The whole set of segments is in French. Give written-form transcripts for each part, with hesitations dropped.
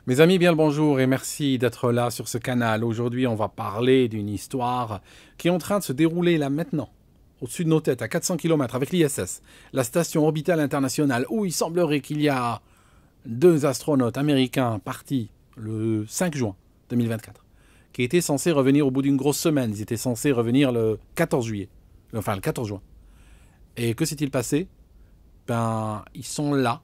Mes amis, bien le bonjour et merci d'être là sur ce canal. Aujourd'hui, on va parler d'une histoire qui est en train de se dérouler là maintenant, au-dessus de nos têtes, à 400 km avec l'ISS, la station orbitale internationale, où il semblerait qu'il y a deux astronautes américains partis le 5 juin 2024, qui étaient censés revenir au bout d'une grosse semaine. Ils étaient censés revenir le 14 juillet, enfin le 14 juin. Et que s'est-il passé? Ben, ils sont là,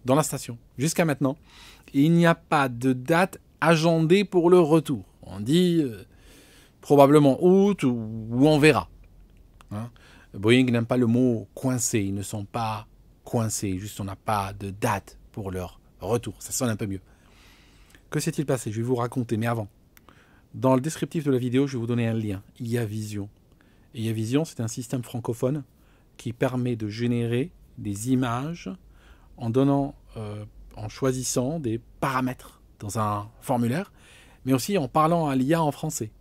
dans la station, jusqu'à maintenant. Et il n'y a pas de date agendée pour le retour. On dit probablement août ou on verra. Hein. Boeing n'aime pas le mot coincé. Ils ne sont pas coincés. Juste, on n'a pas de date pour leur retour. Ça sonne un peu mieux. Que s'est-il passé? Je vais vous raconter. Mais avant, dans le descriptif de la vidéo, je vais vous donner un lien. IA Vision. IA Vision, c'est un système francophone qui permet de générer des images en donnant, en choisissant des paramètres dans un formulaire, mais aussi en parlant à l'IA en français.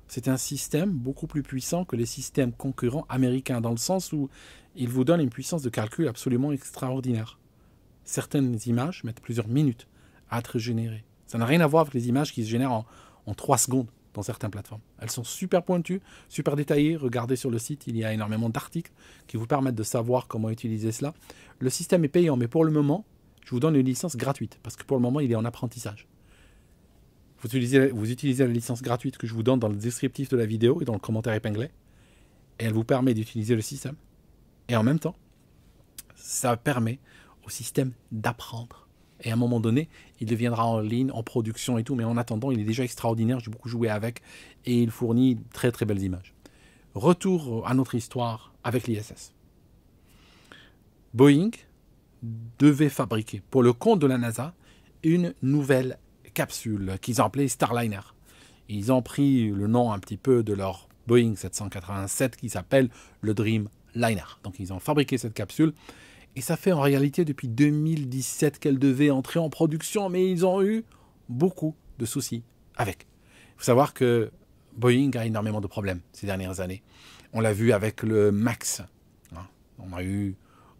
C'est un système beaucoup plus puissant que les systèmes concurrents américains, dans le sens où il vous donne une puissance de calcul absolument extraordinaire. Certaines images mettent plusieurs minutes à être générées. Ça n'a rien à voir avec les images qui se génèrent en 3 secondes dans certaines plateformes. Elles sont super pointues, super détaillées. Regardez sur le site, il y a énormément d'articles qui vous permettent de savoir comment utiliser cela. Le système est payant, mais pour le moment, je vous donne une licence gratuite, parce que pour le moment, il est en apprentissage. Vous utilisez la licence gratuite que je vous donne dans le descriptif de la vidéo et dans le commentaire épinglé, et elle vous permet d'utiliser le système. Et en même temps, ça permet au système d'apprendre. Et à un moment donné, il deviendra en ligne, en production et tout. Mais en attendant, il est déjà extraordinaire. J'ai beaucoup joué avec. Et il fournit très très belles images. Retour à notre histoire avec l'ISS. Boeing devait fabriquer, pour le compte de la NASA, une nouvelle capsule qu'ils ont appelée Starliner. Ils ont pris le nom un petit peu de leur Boeing 787 qui s'appelle le Dreamliner. Donc ils ont fabriqué cette capsule. Et ça fait en réalité depuis 2017 qu'elle devait entrer en production, mais ils ont eu beaucoup de soucis avec. Il faut savoir que Boeing a énormément de problèmes ces dernières années. On l'a vu avec le MAX. On a eu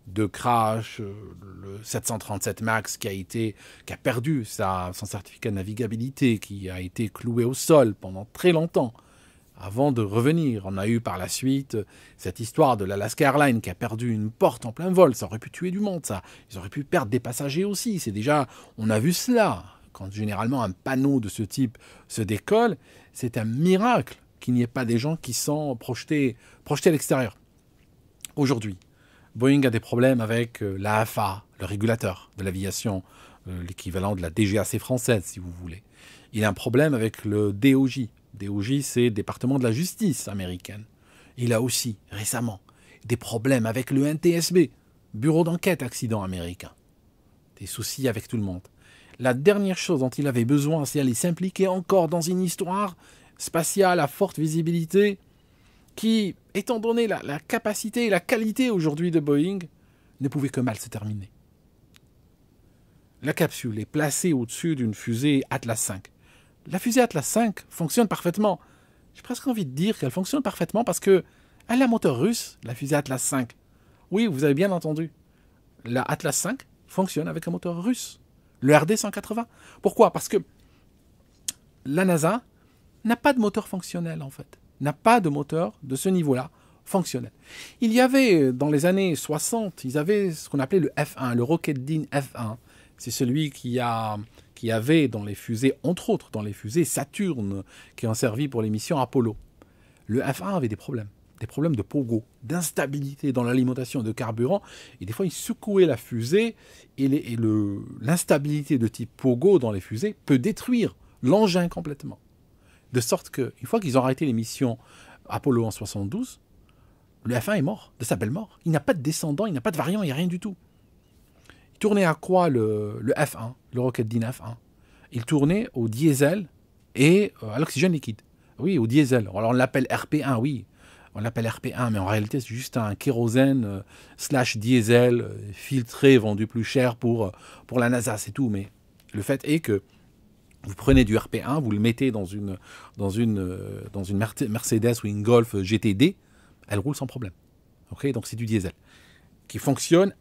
2 crashs, le 737 MAX qui a perdu son certificat de navigabilité, qui a été cloué au sol pendant très longtemps. Avant de revenir, on a eu par la suite cette histoire de l'Alaska Airlines qui a perdu une porte en plein vol. Ça aurait pu tuer du monde, ça. Ils auraient pu perdre des passagers aussi. C'est déjà, on a vu cela. Quand généralement un panneau de ce type se décolle, c'est un miracle qu'il n'y ait pas des gens qui sont projetés à l'extérieur. Aujourd'hui, Boeing a des problèmes avec l'AFA, le régulateur de l'aviation, l'équivalent de la DGAC française, si vous voulez. Il a un problème avec le DOJ. DOJ, c'est le département de la justice américaine. Il a aussi, récemment, des problèmes avec le NTSB, Bureau d'enquête accident américain. Des soucis avec tout le monde. La dernière chose dont il avait besoin, c'est aller s'impliquer encore dans une histoire spatiale à forte visibilité qui, étant donné la capacité et la qualité aujourd'hui de Boeing, ne pouvait que mal se terminer. La capsule est placée au-dessus d'une fusée Atlas V. La fusée Atlas V fonctionne parfaitement. J'ai presque envie de dire qu'elle fonctionne parfaitement parce qu'elle a un moteur russe, la fusée Atlas V. Oui, vous avez bien entendu. La Atlas V fonctionne avec un moteur russe. Le RD-180. Pourquoi? Parce que la NASA n'a pas de moteur fonctionnel, en fait. N'a pas de moteur de ce niveau-là fonctionnel. Il y avait, dans les années 60, ils avaient ce qu'on appelait le F1, le Rocketdyne F1. C'est celui qui avait dans les fusées, entre autres dans les fusées Saturne, qui ont servi pour les missions Apollo. Le F1 avait des problèmes de pogo, d'instabilité dans l'alimentation de carburant, et des fois il secouait la fusée, et l'instabilité de type pogo dans les fusées peut détruire l'engin complètement. De sorte qu'une fois qu'ils ont arrêté les missions Apollo en 72, le F1 est mort, de sa belle mort. Il n'a pas de descendant, il n'a pas de variant, il n'y a rien du tout. Il tournait à quoi le F1, le Rocketdyne F1? Il tournait au diesel et à l'oxygène liquide. Oui, au diesel. Alors on l'appelle RP1, oui. On l'appelle RP1, mais en réalité c'est juste un kérosène / diesel filtré, vendu plus cher pour la NASA, c'est tout. Mais le fait est que vous prenez du RP1, vous le mettez dans une Mercedes ou une Golf GTD, elle roule sans problème. Okay, donc c'est du diesel qui fonctionne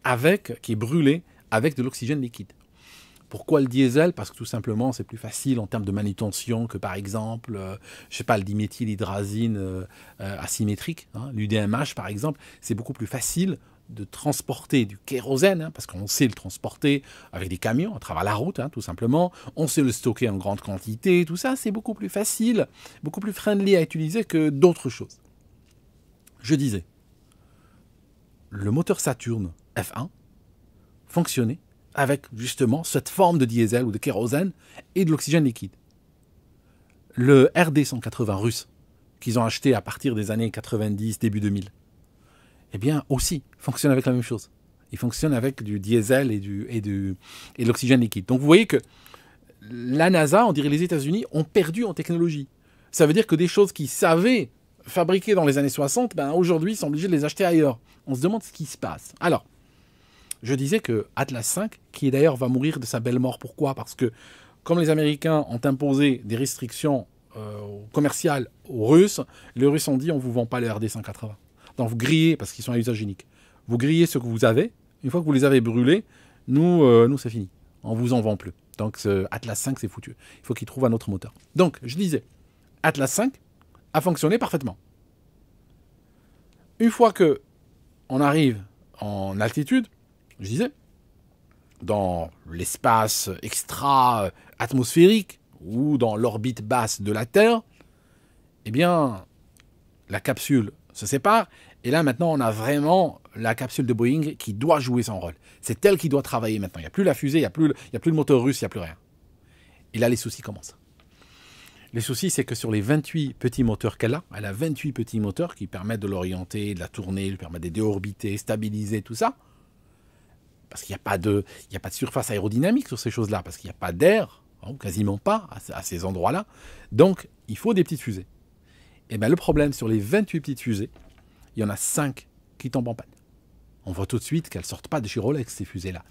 qui est brûlé avec de l'oxygène liquide. Pourquoi le diesel? Parce que tout simplement, c'est plus facile en termes de manutention que par exemple, je sais pas, le diméthylhydrazine asymétrique, hein, l'UDMH par exemple. C'est beaucoup plus facile de transporter du kérosène, hein, parce qu'on sait le transporter avec des camions à travers la route, hein, tout simplement. On sait le stocker en grande quantité, tout ça, c'est beaucoup plus facile, beaucoup plus friendly à utiliser que d'autres choses. Je disais, le moteur Saturn F1 fonctionnait avec justement cette forme de diesel ou de kérosène et de l'oxygène liquide. Le RD-180 russe, qu'ils ont acheté à partir des années 90, début 2000, eh bien aussi fonctionne avec la même chose. Il fonctionne avec du diesel et de l'oxygène liquide. Donc vous voyez que la NASA, on dirait les États-Unis, ont perdu en technologie. Ça veut dire que des choses qu'ils savaient fabriquer dans les années 60, ben aujourd'hui, ils sont obligés de les acheter ailleurs. On se demande ce qui se passe. Alors, je disais que Atlas V, qui d'ailleurs va mourir de sa belle mort, pourquoi? Parce que comme les Américains ont imposé des restrictions commerciales aux Russes, les Russes ont dit on ne vous vend pas les RD-180. Donc vous grillez, parce qu'ils sont à usage unique, vous grillez ce que vous avez, une fois que vous les avez brûlés, nous c'est fini. On ne vous en vend plus. Donc ce Atlas V, c'est foutu. Il faut qu'il trouve un autre moteur. Donc, je disais, Atlas V a fonctionné parfaitement. Une fois que on arrive en altitude, je disais, dans l'espace extra-atmosphérique ou dans l'orbite basse de la Terre, eh bien, la capsule se sépare. Et là, maintenant, on a vraiment la capsule de Boeing qui doit jouer son rôle. C'est elle qui doit travailler maintenant. Il n'y a plus la fusée, il n'y a plus le moteur russe, il n'y a plus rien. Et là, les soucis commencent. Les soucis, c'est que sur les 28 petits moteurs qu'elle a 28 petits moteurs qui permettent de l'orienter, de la tourner, lui permettent de déorbiter, stabiliser, tout ça. Parce qu'il n'y a pas de surface aérodynamique sur ces choses-là, parce qu'il n'y a pas d'air, ou quasiment pas, à ces endroits-là. Donc, il faut des petites fusées. Et bien, le problème, sur les 28 petites fusées, il y en a 5 qui tombent en panne. On voit tout de suite qu'elles ne sortent pas de chez Rolex, ces fusées-là.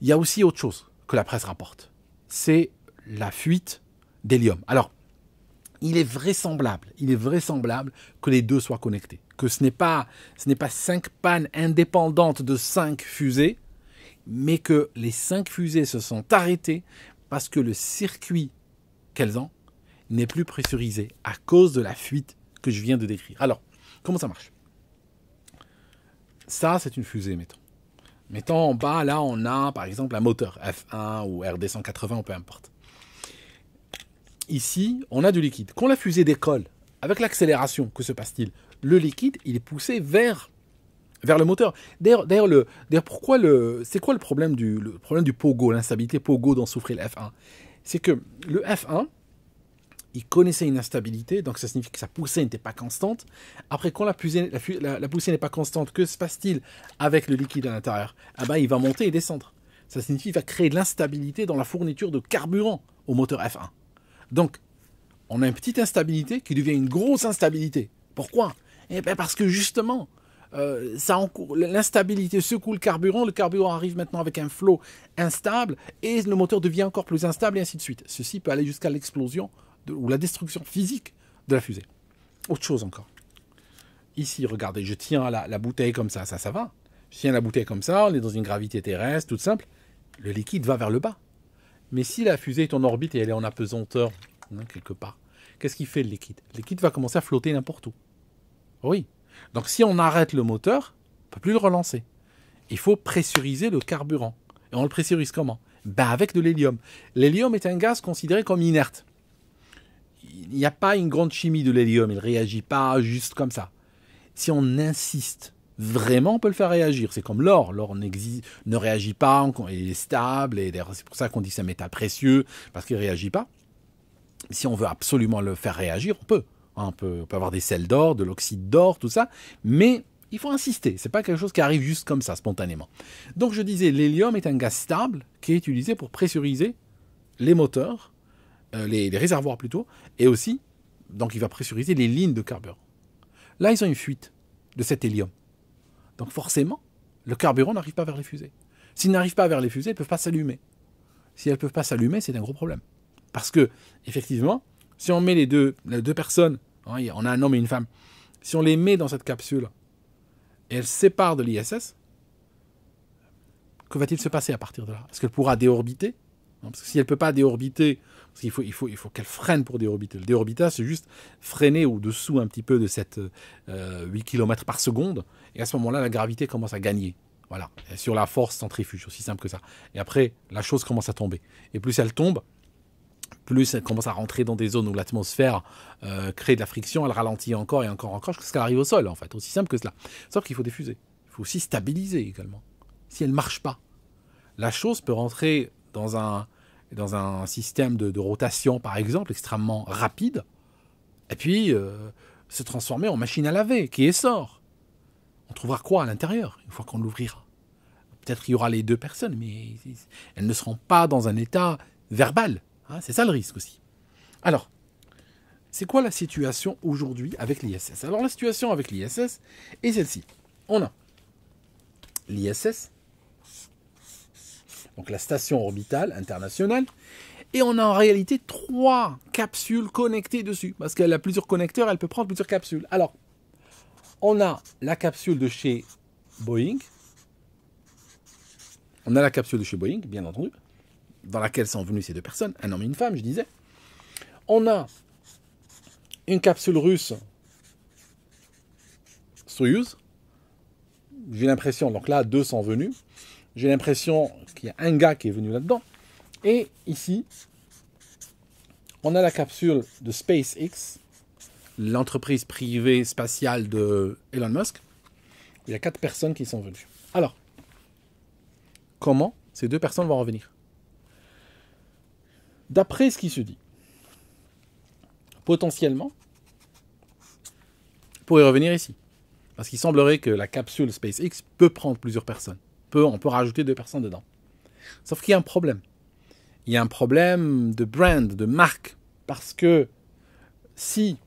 Il y a aussi autre chose que la presse rapporte. C'est la fuite d'hélium. Alors, il est vraisemblable que les deux soient connectés. Que ce n'est pas 5 pannes indépendantes de 5 fusées, mais que les 5 fusées se sont arrêtées parce que le circuit qu'elles ont n'est plus pressurisé à cause de la fuite que je viens de décrire. Alors, comment ça marche? Ça, c'est une fusée, mettons. Mettons en bas, là, on a par exemple un moteur F1 ou RD-180, ou peu importe. Ici, on a du liquide. Quand la fusée décolle, avec l'accélération, que se passe-t-il? Le liquide, il est poussé vers le moteur. D'ailleurs, c'est quoi le problème du pogo, l'instabilité pogo dont souffrait le F1? C'est que le F1, il connaissait une instabilité, donc ça signifie que sa poussée n'était pas constante. Après, quand la poussée n'est pas constante, que se passe-t-il avec le liquide à l'intérieur? Ah ben, il va monter et descendre. Ça signifie qu'il va créer de l'instabilité dans la fourniture de carburant au moteur F1. Donc, on a une petite instabilité qui devient une grosse instabilité. Pourquoi? Eh bien parce que justement, l'instabilité secoue le carburant arrive maintenant avec un flot instable, et le moteur devient encore plus instable, et ainsi de suite. Ceci peut aller jusqu'à l'explosion ou la destruction physique de la fusée. Autre chose encore. Ici, regardez, je tiens la bouteille comme ça va. Je tiens la bouteille comme ça, on est dans une gravité terrestre, toute simple. Le liquide va vers le bas. Mais si la fusée est en orbite et elle est en apesanteur, quelque part, qu'est-ce qu'il fait le liquide? Le liquide va commencer à flotter n'importe où. Oui. Donc si on arrête le moteur, on ne peut plus le relancer. Il faut pressuriser le carburant. Et on le pressurise comment? Avec de l'hélium. L'hélium est un gaz considéré comme inerte. Il n'y a pas une grande chimie de l'hélium, il ne réagit pas juste comme ça. Si on insiste, vraiment on peut le faire réagir. C'est comme l'or. L'or ne réagit pas, il est stable, et c'est pour ça qu'on dit que c'est un métal précieux, parce qu'il ne réagit pas. Si on veut absolument le faire réagir, on peut. On peut avoir des sels d'or, de l'oxyde d'or, tout ça, mais il faut insister. Ce n'est pas quelque chose qui arrive juste comme ça, spontanément. Donc je disais, l'hélium est un gaz stable qui est utilisé pour pressuriser les moteurs, les réservoirs plutôt, et aussi, donc il va pressuriser les lignes de carburant. Là, ils ont une fuite de cet hélium. Donc forcément, le carburant n'arrive pas vers les fusées. S'il n'arrive pas vers les fusées, elles ne peuvent pas s'allumer. Si elles ne peuvent pas s'allumer, c'est un gros problème. Parce que, effectivement, si on met les deux personnes, on a un homme et une femme, si on les met dans cette capsule et elles se séparent de l'ISS, Que va-t-il se passer à partir de là? Est-ce qu'elle pourra déorbiter? Parce que si elle ne peut pas déorbiter, parce qu'il faut qu'elle freine pour déorbiter. Le déorbitage, c'est juste freiner au-dessous un petit peu de cette 8 km par seconde. Et à ce moment-là, la gravité commence à gagner. Voilà, et sur la force centrifuge, aussi simple que ça. Et après, la chose commence à tomber. Et plus elle tombe, plus elle commence à rentrer dans des zones où l'atmosphère crée de la friction, elle ralentit encore et encore, jusqu'à ce qu'elle arrive au sol, en fait. Aussi simple que cela. Sauf qu'il faut des fusées. Il faut aussi stabiliser également. Si elle ne marche pas, la chose peut rentrer dans un système de rotation, par exemple, extrêmement rapide, et puis se transformer en machine à laver, qui essore. On trouvera quoi à l'intérieur, une fois qu'on l'ouvrira? Peut-être qu'il y aura les deux personnes, mais elles ne seront pas dans un état verbal. Hein, c'est ça le risque aussi. Alors, c'est quoi la situation aujourd'hui avec l'ISS? Alors, la situation avec l'ISS est celle-ci. On a l'ISS, donc la station orbitale internationale, et on a en réalité 3 capsules connectées dessus, parce qu'elle a plusieurs connecteurs, elle peut prendre plusieurs capsules. Alors, on a la capsule de chez Boeing, bien entendu, dans laquelle sont venues ces 2 personnes, un homme et une femme, je disais. On a une capsule russe, Soyuz. J'ai l'impression, donc là, 2 sont venus. J'ai l'impression qu'il y a un gars qui est venu là-dedans. Et ici, on a la capsule de SpaceX, l'entreprise privée spatiale de Elon Musk. Il y a 4 personnes qui sont venues. Alors, comment ces 2 personnes vont revenir? D'après ce qui se dit, potentiellement, pourrait revenir ici. Parce qu'il semblerait que la capsule SpaceX peut prendre plusieurs personnes. On peut rajouter 2 personnes dedans. Sauf qu'il y a un problème. Il y a un problème de brand, de marque. Parce que si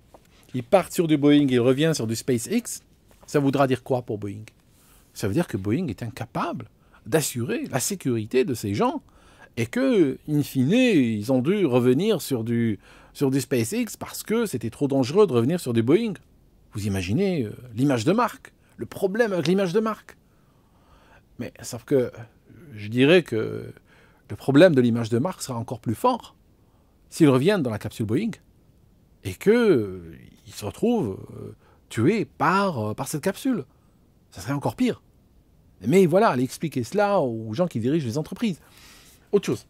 ils partent sur du Boeing et ils reviennent sur du SpaceX, ça voudra dire quoi pour Boeing? Ça veut dire que Boeing est incapable d'assurer la sécurité de ces gens et que, in fine, ils ont dû revenir sur du SpaceX parce que c'était trop dangereux de revenir sur du Boeing. Vous imaginez l'image de marque, le problème avec l'image de marque. Mais sauf que je dirais que le problème de l'image de marque sera encore plus fort s'ils reviennent dans la capsule Boeing et qu'ils se retrouvent tués par cette capsule. Ça serait encore pire. Mais voilà, allez expliquer cela aux gens qui dirigent les entreprises. Autre chose.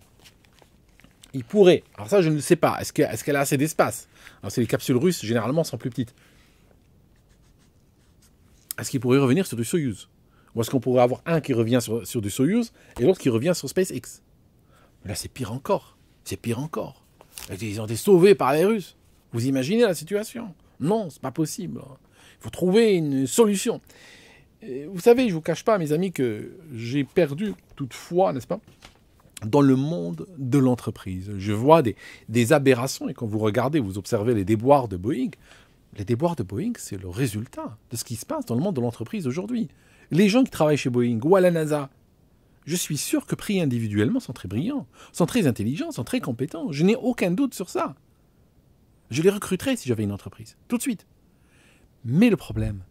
Il pourrait, alors ça je ne le sais pas, est-ce qu'elle a assez d'espace? Alors c'est les capsules russes, généralement, sont plus petites. Est-ce qu'il pourrait revenir sur du Soyuz? Ou est-ce qu'on pourrait avoir un qui revient sur du Soyuz et l'autre qui revient sur SpaceX? Là, c'est pire encore. C'est pire encore. Ils ont été sauvés par les Russes. Vous imaginez la situation? Non, c'est pas possible. Il faut trouver une solution. Et vous savez, je ne vous cache pas, mes amis, que j'ai perdu toute foi, n'est-ce pas, dans le monde de l'entreprise. Je vois des aberrations, et quand vous regardez, vous observez les déboires de Boeing. Les déboires de Boeing, c'est le résultat de ce qui se passe dans le monde de l'entreprise aujourd'hui. Les gens qui travaillent chez Boeing ou à la NASA, je suis sûr que pris individuellement, sont très brillants, sont très intelligents, sont très compétents. Je n'ai aucun doute sur ça. Je les recruterais si j'avais une entreprise, tout de suite. Mais le problème,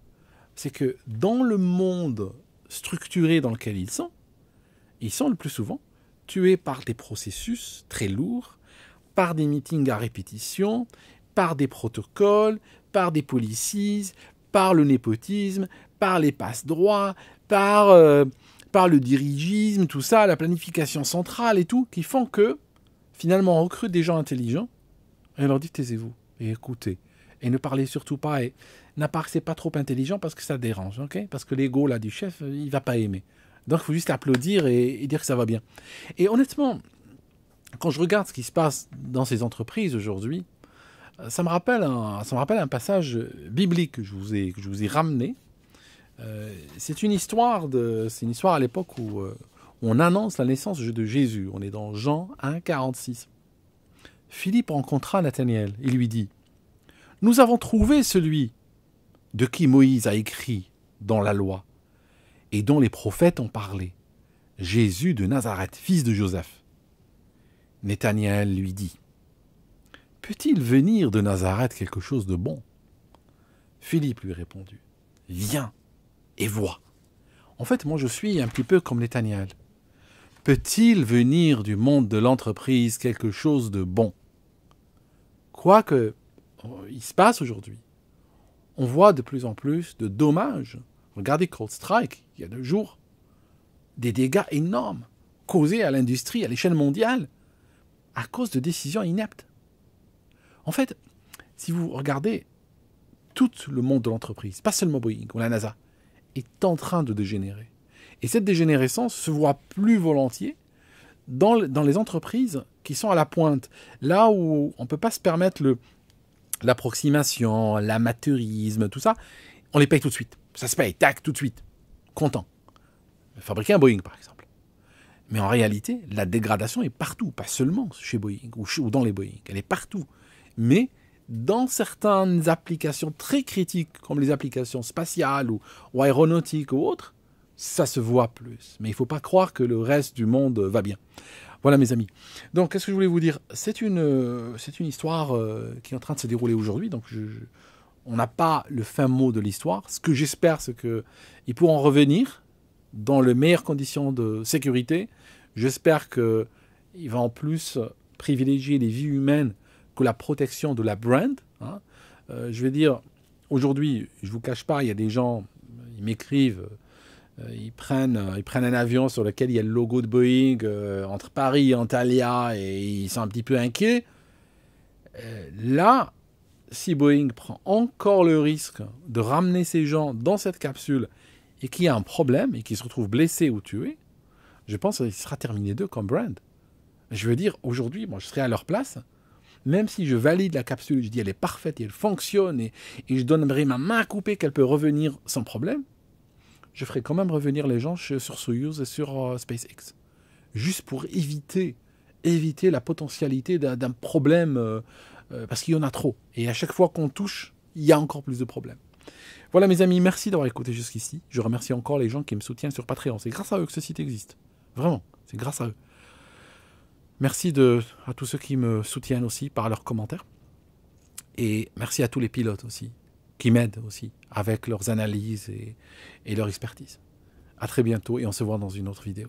c'est que dans le monde structuré dans lequel ils sont le plus souvent tués par des processus très lourds, par des meetings à répétition, par des protocoles, par des policies, par le népotisme, par les passe-droits, par le dirigisme, tout ça, la planification centrale et tout, qui font que, finalement, on recrute des gens intelligents et on leur dit taisez-vous et écoutez. Et ne parlez surtout pas et n'apparaissez pas trop intelligent parce que ça dérange, ok? Parce que l'ego là du chef, il va pas aimer. Donc il faut juste applaudir et dire que ça va bien. Et honnêtement, quand je regarde ce qui se passe dans ces entreprises aujourd'hui, ça me rappelle un passage biblique que je vous ai ramené. C'est une histoire à l'époque où on annonce la naissance de Jésus. On est dans Jean 1, 46. Philippe rencontra Nathanaël et lui dit « Nous avons trouvé celui de qui Moïse a écrit dans la loi et dont les prophètes ont parlé, Jésus de Nazareth, fils de Joseph. » Nathanaël lui dit « Peut-il venir de Nazareth quelque chose de bon ?» Philippe lui répondit « Viens et vois. » En fait, moi je suis un petit peu comme Nathanaël. peut-il venir du monde de l'entreprise quelque chose de bon? Quoi que il se passe aujourd'hui, on voit de plus en plus de dommages. Regardez Cold Strike, il y a 2 jours, des dégâts énormes causés à l'industrie à l'échelle mondiale à cause de décisions ineptes. En fait, si vous regardez, tout le monde de l'entreprise, pas seulement Boeing ou la NASA, est en train de dégénérer. Et cette dégénérescence se voit plus volontiers dans les entreprises qui sont à la pointe, là où on ne peut pas se permettre l'approximation, l'amateurisme, tout ça, on les paye tout de suite. Ça se paye, tac, tout de suite. Content. Fabriquer un Boeing, par exemple. Mais en réalité, la dégradation est partout, pas seulement chez Boeing ou dans les Boeing, elle est partout. Mais dans certaines applications très critiques, comme les applications spatiales ou aéronautiques ou autres, ça se voit plus. Mais il ne faut pas croire que le reste du monde va bien. Voilà mes amis. Donc, qu'est-ce que je voulais vous dire? C'est une histoire qui est en train de se dérouler aujourd'hui. Donc, on n'a pas le fin mot de l'histoire. Ce que j'espère, c'est qu'ils pourront revenir dans les meilleures conditions de sécurité. J'espère qu'il va en plus privilégier les vies humaines que la protection de la brand. Hein. Je vais dire, aujourd'hui, je ne vous cache pas, il y a des gens, ils m'écrivent, ils prennent un avion sur lequel il y a le logo de Boeing entre Paris et Antalya et ils sont un petit peu inquiets. Là, si Boeing prend encore le risque de ramener ces gens dans cette capsule et qu'il y a un problème et qu'ils se retrouvent blessés ou tués, je pense qu'il sera terminé d'eux comme brand. Je veux dire, aujourd'hui, moi, je serais à leur place, même si je valide la capsule, je dis elle est parfaite et elle fonctionne et je donnerai ma main à couper qu'elle peut revenir sans problème, je ferai quand même revenir les gens sur Soyuz et sur SpaceX. Juste pour éviter la potentialité d'un problème, parce qu'il y en a trop. Et à chaque fois qu'on touche, il y a encore plus de problèmes. Voilà mes amis, merci d'avoir écouté jusqu'ici. Je remercie encore les gens qui me soutiennent sur Patreon. C'est grâce à eux que ce site existe. Vraiment, c'est grâce à eux. Merci à tous ceux qui me soutiennent aussi par leurs commentaires. Et merci à tous les pilotes aussi, qui m'aident aussi avec leurs analyses et leur expertise. À très bientôt et on se voit dans une autre vidéo.